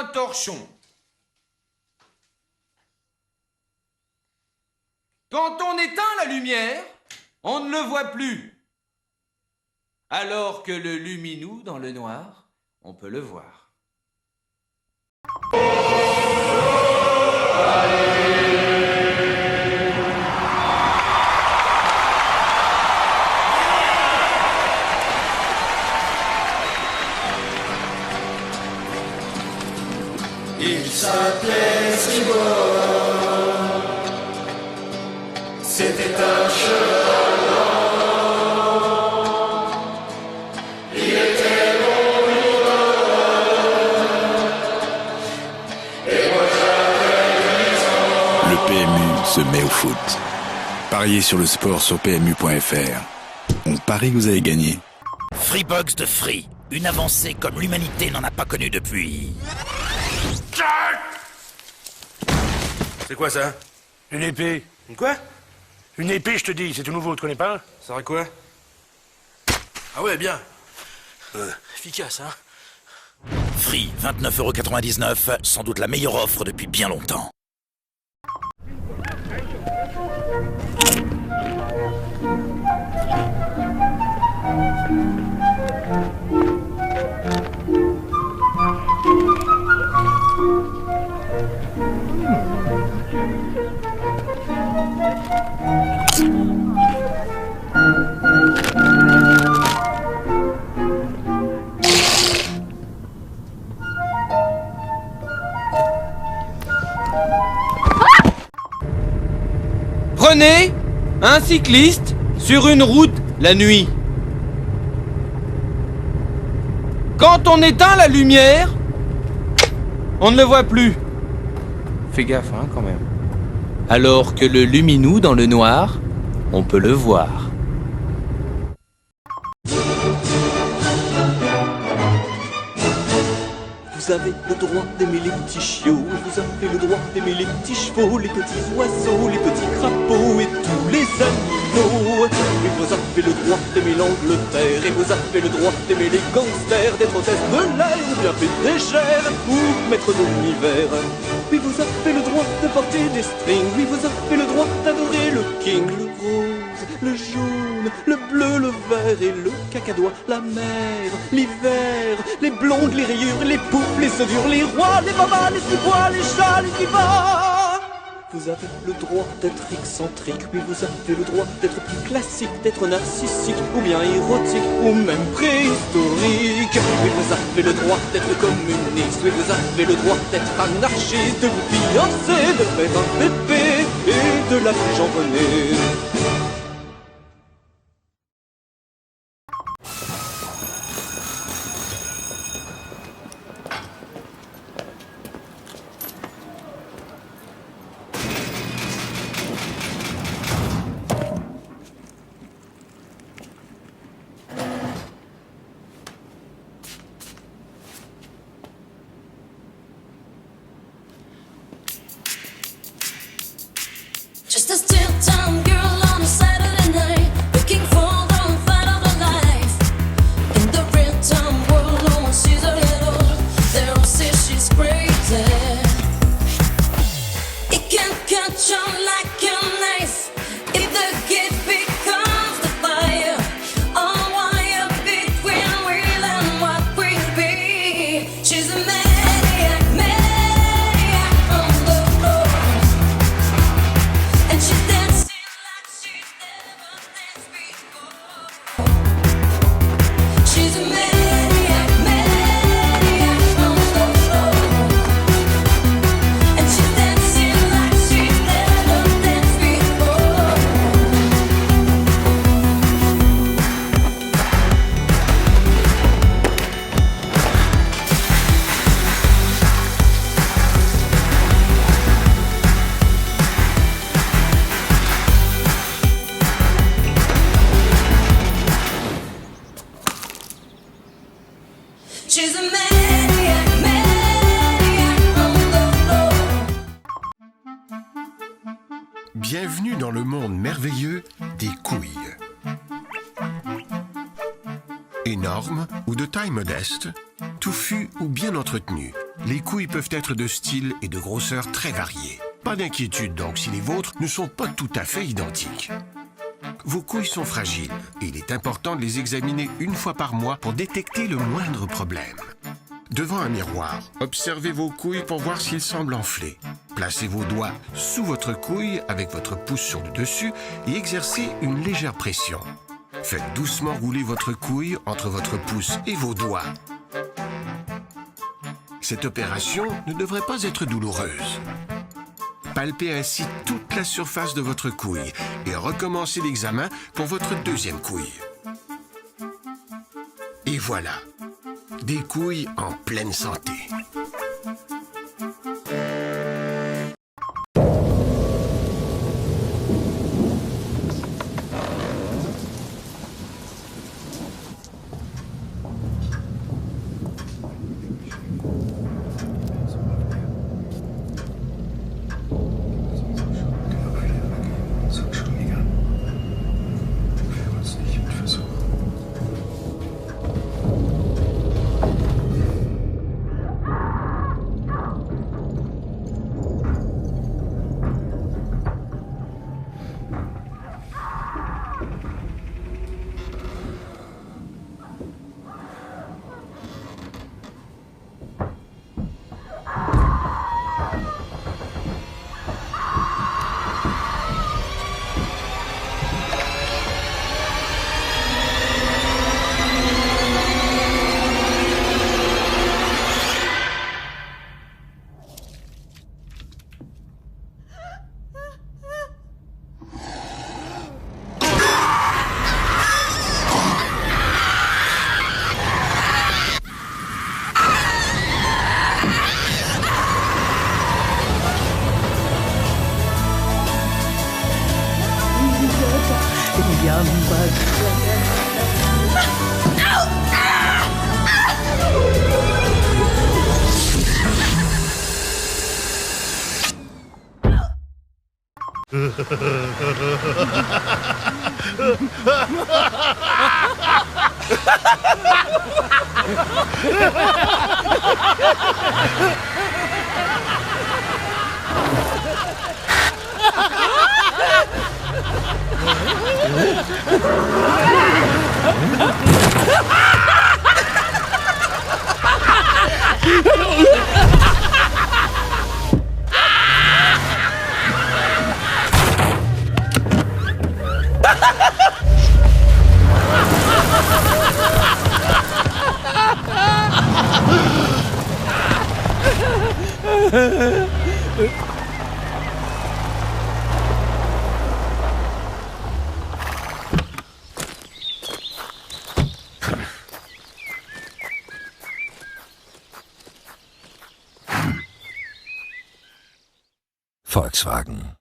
un torchon. Quand on éteint la lumière, on ne le voit plus. Alors que le luminou dans le noir, on peut le voir. Il s'appelait Cibor, c'était un cheval blanc, il était mon idole, et moi j'avais 10 ans. Le PMU se met au foot. Pariez sur le sport sur PMU.fr. On parie que vous allez gagner. Freebox de Free, une avancée comme l'humanité n'en a pas connue depuis... C'est quoi ça? Une épée. Une quoi? Une épée, je te dis, c'est tout nouveau, tu connais pas? Ça sert à quoi? Ah ouais, bien. Efficace, hein? Free, 29,99€, sans doute la meilleure offre depuis bien longtemps. Prenez un cycliste sur une route la nuit. Quand on éteint la lumière, on ne le voit plus. Fais gaffe, hein, quand même. Alors que le luminou dans le noir, on peut le voir. Vous avez le droit d'aimer les petits chiots, vous avez le droit d'aimer les petits chevaux, les petits oiseaux, les petits crapauds et tous les animaux. Et vous avez le droit d'aimer l'Angleterre, et vous avez le droit d'aimer les gangsters, d'être hôtesse de l'air ou bien pétrégère ou maître de l'univers. Oui, vous avez le droit de porter des strings, oui, vous avez le droit d'adorer le king, le rose, le jaune, le bleu, le vert et le cacadois, la mer, l'hiver, les blondes, les rayures, les poupes, les œufs durs, les rois, les mamas, les sous-bois, les chats, les divas. Vous avez le droit d'être excentrique, oui, vous avez le droit d'être plus classique, d'être narcissique, ou bien érotique, ou même préhistorique. Oui, vous avez le droit d'être communiste, oui, vous avez le droit d'être anarchiste, de vous fiancer, de faire un bébé et de l'appeler Jean-René. Just a still-town girl on a Saturday night, looking for the fight of her life. In the real-time world, no one sees her at all. They all say she's crazy. It can catch on like a knife if the gate becomes the fire. On wire between real and what will be. She's a maniac, maniac on the floor. And she's dancing like she's never danced before. She's a maniac, maniac on the floor. And she's dancing like she's never danced before. She's a maniac, maniac on the floor. Bienvenue dans le monde merveilleux des couilles. Énormes ou de taille modeste, touffues ou bien entretenues, Les couilles peuvent être de style et de grosseur très variés. Pas d'inquiétude donc si les vôtres ne sont pas tout à fait identiques. Vos couilles sont fragiles et il est important de les examiner une fois par mois pour détecter le moindre problème. Devant un miroir, observez vos couilles pour voir s'ils semblent enflés. Placez vos doigts sous votre couille avec votre pouce sur le dessus et exercez une légère pression. Faites doucement rouler votre couille entre votre pouce et vos doigts. Cette opération ne devrait pas être douloureuse. Palpez ainsi toute la surface de votre couille et recommencez l'examen pour votre deuxième couille. Et voilà, des couilles en pleine santé. Volkswagen.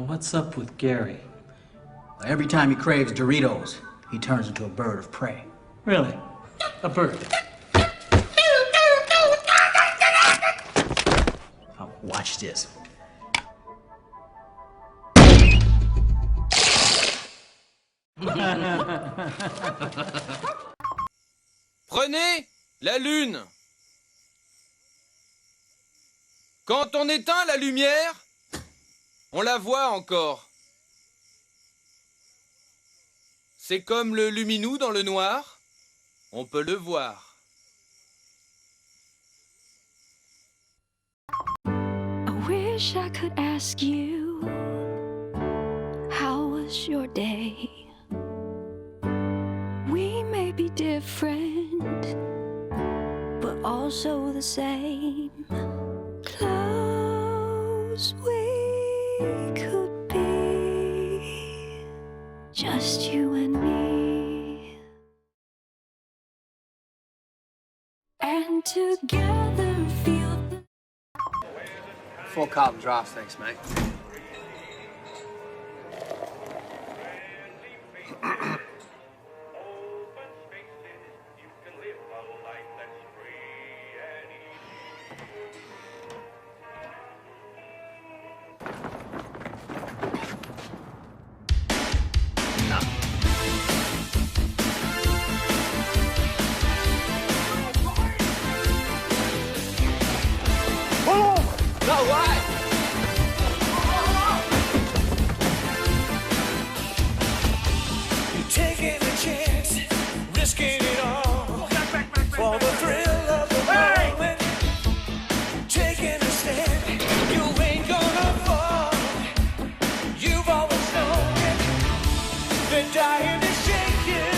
What's up with Gary? Every time he craves Doritos, he turns into a bird of prey. Really? A bird? Oh, watch this. Prenez la lune. Quand on éteint la lumière, on la voit encore. C'est comme le luminou dans le noir, on peut le voir. I wish I could ask you, how was your day? different, but also the same. Close we could be, just you and me, and together feel the Full Carlton drafts, thanks, mate. No way! You're taking a chance, risking it all for the thrill of the moment. Taking a stand, you ain't gonna fall. You've always known it. They're dying to shake you,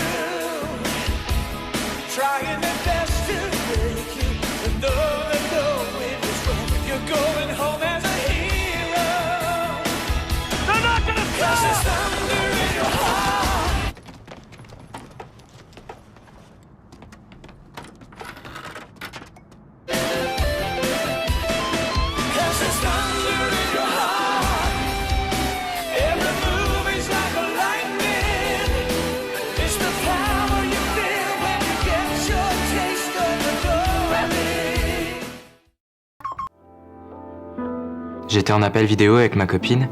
trying their best to break you. But though they know it is wrong, you're going home as a hero. They're not gonna stop! 'Cause there's thunder in your heart. Cause there's thunder in your heart. Every move is like a lightning. It's the power you feel when you get your taste of the glory. J'étais en appel vidéo avec ma copine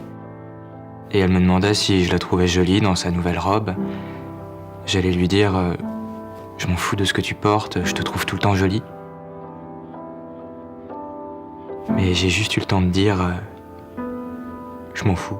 et elle me demandait si je la trouvais jolie dans sa nouvelle robe. J'allais lui dire je m'en fous de ce que tu portes, je te trouve tout le temps jolie. Mais j'ai juste eu le temps de dire je m'en fous.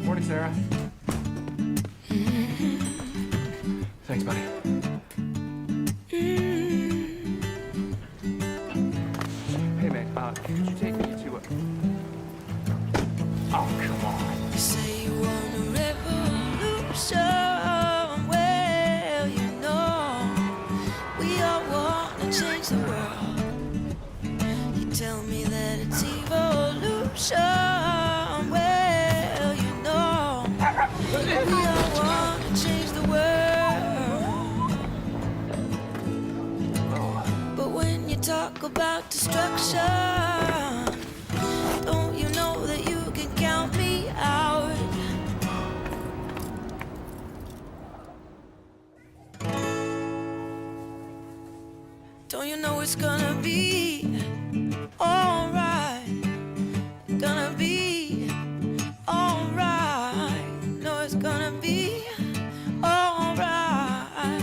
Morning, Sarah. Thanks, buddy. Hey, mate, could you take me to a... Oh, come on. You say you want a revolution. Well, you know, we all want to change the world. You tell me that it's evolution. Well, you know, we all want to change the world. But when you talk about destruction, don't you know that you can count me out? Don't you know it's gonna be alright? Gonna be alright. No, it's gonna be alright.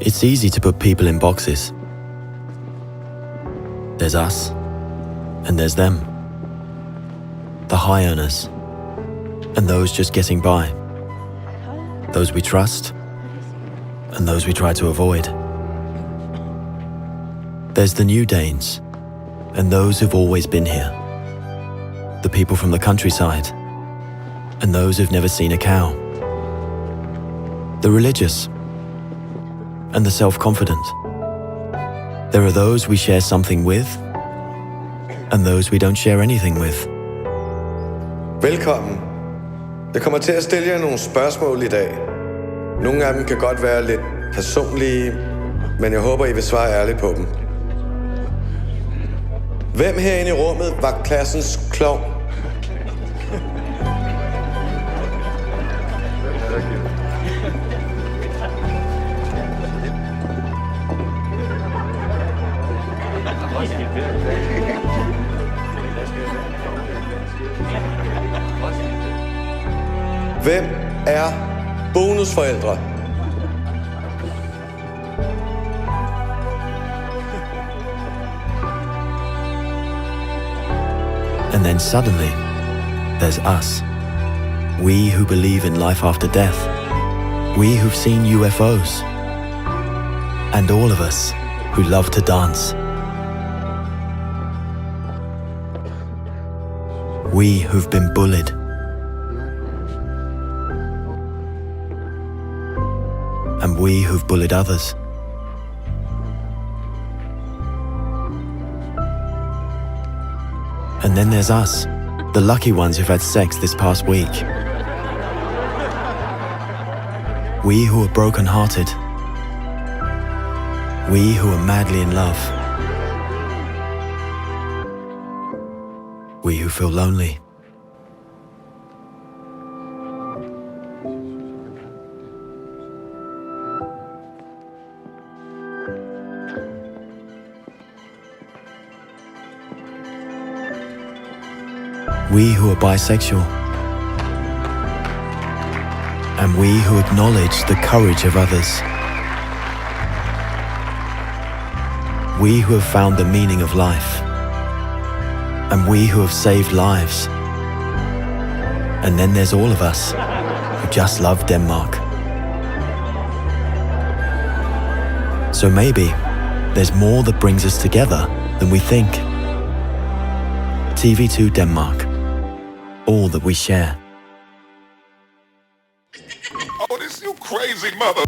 It's easy to put people in boxes. There's us, and there's them. The high earners, and those just getting by. Those we trust, and those we try to avoid. There's the new Danes, and those who've always been here. The people from the countryside, and those who've never seen a cow. The religious, and the self-confident. There are those we share something with, and those we don't share anything with. Velkommen. Jeg kommer til at stille jer nogle spørgsmål i dag. Nogle af dem kan godt være lidt personlige, men jeg håber, I vil svare ærligt på dem. Hvem herinde i rummet var klassens klovn? Hvem er bonusforældre? And then suddenly, there's us. We who believe in life after death. We who've seen UFOs. And all of us who love to dance. We who've been bullied. And we who've bullied others. And then there's us, the lucky ones who've had sex this past week. We who are broken-hearted. We who are madly in love. We who feel lonely. We who are bisexual. And we who acknowledge the courage of others. We who have found the meaning of life. And we who have saved lives. And then there's all of us who just love Denmark. So maybe there's more that brings us together than we think. TV2 Denmark. All that we share. Oh, this you crazy mother...